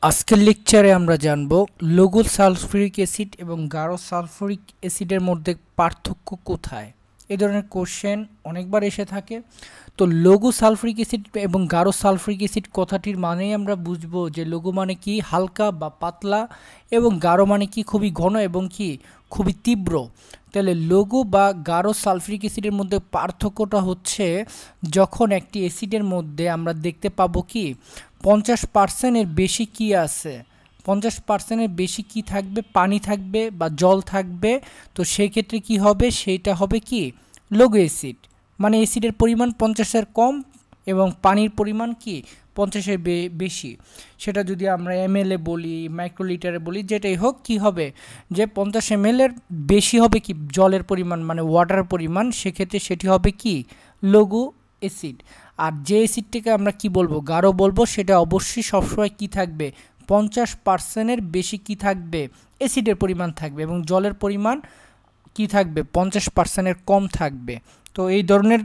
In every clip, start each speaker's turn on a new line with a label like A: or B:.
A: আজকের লেকচারে আমরা জানব লঘু সালফিউরিক অ্যাসিড এবং গাঢ় সালফিউরিক অ্যাসিডের মধ্যে পার্থক্য কোথায়। এই ধরনের কোশ্চেন অনেকবার এসে থাকে। তো লঘু সালফিউরিক অ্যাসিড এবং গাঢ় সালফিউরিক অ্যাসিড কথাটির মানেই আমরা বুঝবো যে লঘু মানে কি হালকা বা পাতলা এবং গাঢ় মানে কি খুবই ঘন এবং কি খুবই তীব্র। তাহলে লঘু বা গাঢ় সালফিউরিক অ্যাসিডের মধ্যে পার্থক্যটা হচ্ছে যখন একটি অ্যাসিডের মধ্যে আমরা দেখতে পাবো কি 50%-এর বেশি কি আছে, 50%-এর বেশি কি থাকবে, পানি থাকবে বা জল থাকবে। তো সেই ক্ষেত্রে কি হবে, সেইটা হবে কি লঘু অ্যাসিড, মানে অ্যাসিডের পরিমাণ 50-এর কম এবং পানির পরিমাণ কি 50-এর বেশি। সেটা যদি আমরা ml-এ বলি, মাইক্রোলিটারে বলি, যেটাই হোক কি হবে যে 50 ml-এর বেশি হবে কি জলের পরিমাণ, মানে ওয়াটারের পরিমাণ, সেক্ষেত্রে সেটি হবে কি লঘু অ্যাসিড। আর যে অ্যাসিডটিকে আমরা কি বলবো গাঢ় বলবো, সেটা অবশ্যই সবসময় কি থাকবে 50%-এর বেশি কি থাকবে অ্যাসিডের পরিমাণ থাকবে এবং জলের পরিমাণ কি থাকবে 50%-এর কম থাকবে। তো এই ধরনের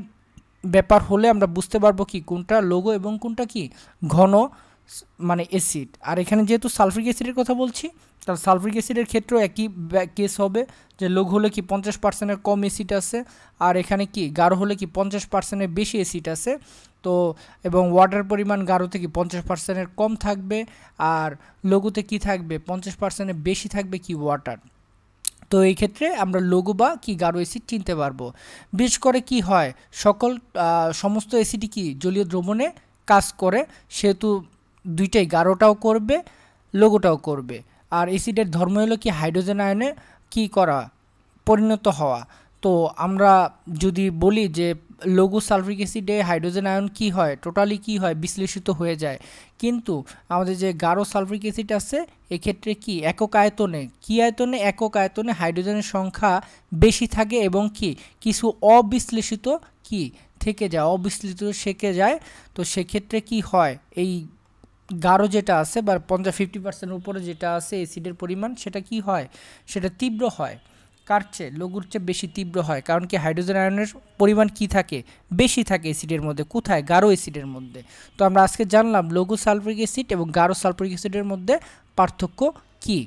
A: ব্যাপার হলে আমরা বুঝতে পারবো কি কোনটা লঘু এবং কোনটা কি ঘন মানে অ্যাসিড। আর এখানে যেহেতু সালফিউরিক অ্যাসিডের কথা বলছি, তাহলে সালফিউরিক অ্যাসিডের ক্ষেত্রেও একই কেস হবে যে লঘু হলে কি 50%-এর কম অ্যাসিড আছে, আর এখানে কি গাঢ় হলে কি 50%-এর বেশি অ্যাসিড আছে। তো এবং ওয়াটার পরিমাণ গাঢ়তে কি 50%-এর কম থাকবে, আর লঘুতে কি থাকবে 50%-এর বেশি থাকবে কি ওয়াটার। তো এই ক্ষেত্রে আমরা লঘু বা কি গাঢ় অ্যাসিড চিনতে পারবো। বিশেষ করে কি হয়, সমস্ত অ্যাসিডই কি জলীয় দ্রবণে কাজ করে, সেহেতু দুইটাই গাঢ়টাও করবে লঘুটাও করবে। আর অ্যাসিডের ধর্ম হলো কি হাইড্রোজেন আয়নে কি করা, পরিণত হওয়া। তো আমরা যদি বলি যে লঘু সালফিউরিক অ্যাসিডে হাইড্রোজেন আয়ন কি হয়, টোটালি কি হয় বিশ্লেষিত হয়ে যায়, কিন্তু আমাদের যে গাঢ় সালফিউরিক অ্যাসিড আছে এক্ষেত্রে কি একক আয়তনে একক আয়তনে হাইড্রোজেনের সংখ্যা বেশি থাকে এবং কি কিছু অবিশ্লেষিত কি থেকে যায়, অবিশ্লেষিত থেকে যায়। তো সেক্ষেত্রে কি হয়, এই গাঢ় যেটা আছে বা 50-50% উপরে যেটা আছে অ্যাসিডের পরিমাণ, সেটা কি হয়, সেটা তীব্র হয়, কার চেয়ে লঘুর চেয়ে বেশি তীব্র হয়। কারণ কি হাইড্রোজেন আয়নের পরিমাণ কি থাকে, বেশি থাকে অ্যাসিডের মধ্যে, কোথায় গাঢ় অ্যাসিডের মধ্যে। তো আমরা আজকে জানলাম লঘু সালফিউরিক অ্যাসিড এবং গাঢ় সালফিউরিক অ্যাসিডের মধ্যে পার্থক্য কি।